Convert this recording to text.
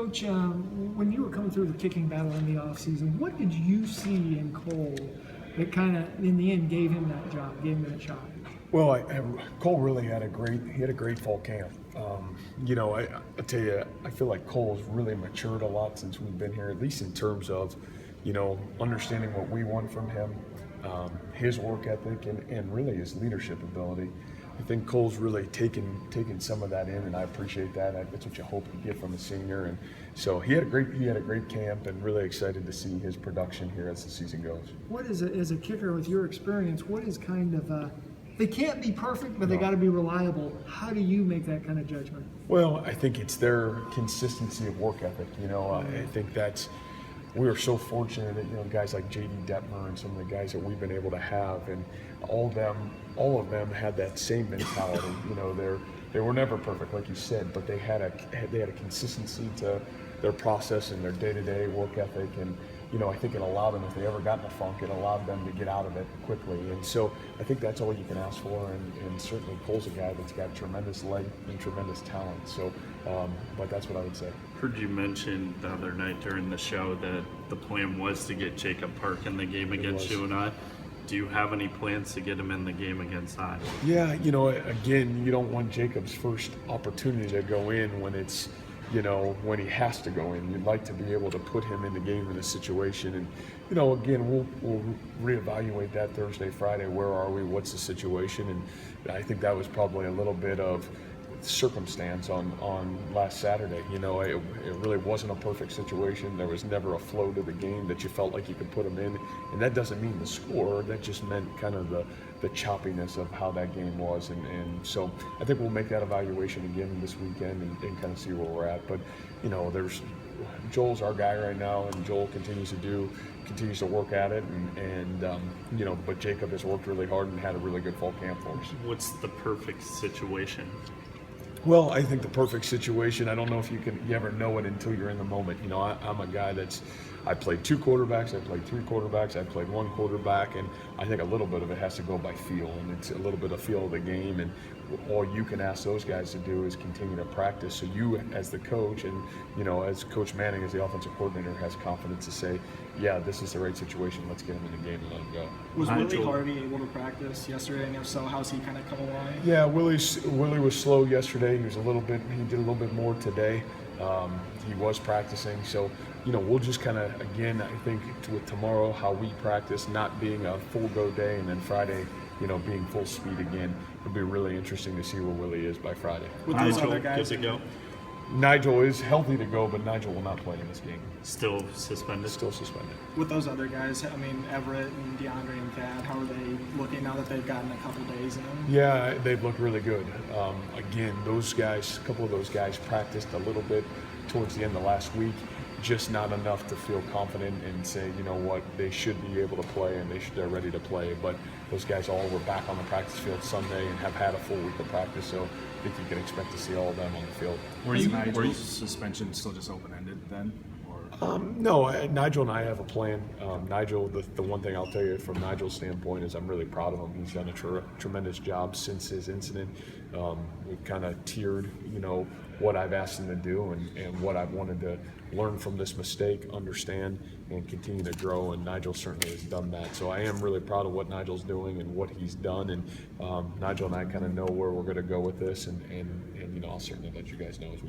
Coach, when you were coming through the kicking battle in the offseason, what did you see in Cole that kind of, in the end, gave him that job, gave him that shot? Well, Cole really had a great fall camp. I tell you, I feel like Cole's really matured a lot since we've been here, at least in terms of, understanding what we want from him, his work ethic, and really his leadership ability. I think Cole's really taken some of that in, and I appreciate that. That's what you hope to get from a senior, and so he had a great camp, and really excited to see his production here as the season goes. What is as a kicker with your experience? What is kind of they can't be perfect, but they got to be reliable. How do you make that kind of judgment? Well, I think it's their consistency of work ethic. I think we are so fortunate that guys like J.D. Detmer and some of the guys that we've been able to have, and all of them had that same mentality. They were never perfect, like you said, but they had a consistency to their process and their day-to-day work ethic, and I think it allowed them, if they ever got in a funk, it allowed them to get out of it quickly. And so I think that's all you can ask for, and certainly Cole's a guy that's got tremendous leg and tremendous talent. So, but that's what I would say. Heard you mention the other night during the show that the plan was to get Jacob Park in the game against you and I. Do you have any plans to get him in the game against I? Yeah, again, you don't want Jacob's first opportunity to go in when it's, when he has to go in. You'd like to be able to put him in the game in a situation. And, again, we'll reevaluate that Thursday, Friday. Where are we? What's the situation? And I think that was probably a little bit of circumstance on last Saturday. It really wasn't a perfect situation. There was never a flow to the game that you felt like you could put him in. And that doesn't mean the score. That just meant kind of the choppiness of how that game was. And so I think we'll make that evaluation again this weekend and kind of see where we're at. But, Joel's our guy right now, and Joel continues to work at it, but Jacob has worked really hard and had a really good fall camp for us. What's the perfect situation? Well, I think the perfect situation, I don't know if you ever know it until you're in the moment. I'm a guy I played 2 quarterbacks, I played 3 quarterbacks, I played 1 quarterback, and I think a little bit of it has to go by feel, and it's a little bit of feel of the game, and all you can ask those guys to do is continue to practice. So you, as the coach, and as Coach Manning, as the offensive coordinator, has confidence to say, yeah, this is the right situation, let's get him in the game and let him go. Was Willie Harvey able to practice yesterday, and if so, how's he kind of come along? Yeah, Willie was slow yesterday. He did a little bit more today. He was practicing, so we'll just kind of, again, I think with tomorrow, how we practice not being a full go day, and then Friday, being full speed again. It'll be really interesting to see where Willie is by Friday. With those other guys, good to go. Nigel is healthy to go, but Nigel will not play in this game. Still suspended? Still suspended. With those other guys, Everett and DeAndre and Thad, how are they looking now that they've gotten a couple days in? Yeah, they've looked really good. Again, a couple of those guys practiced a little bit towards the end of last week, just not enough to feel confident and say, they should be able to play and they're ready to play. But those guys all were back on the practice field Sunday and have had a full week of practice, so I think you can expect to see all of them on the field. Were you suspension still just open-ended then? No, Nigel and I have a plan. Nigel, the one thing I'll tell you from Nigel's standpoint is I'm really proud of him. He's done a tremendous job since his incident. We've kind of tiered, what I've asked him to do and what I've wanted to learn from this mistake, understand, and continue to grow, and Nigel certainly has done that. So I am really proud of what Nigel's doing and what he's done, and Nigel and I kind of know where we're going to go with this, and I'll certainly let you guys know as we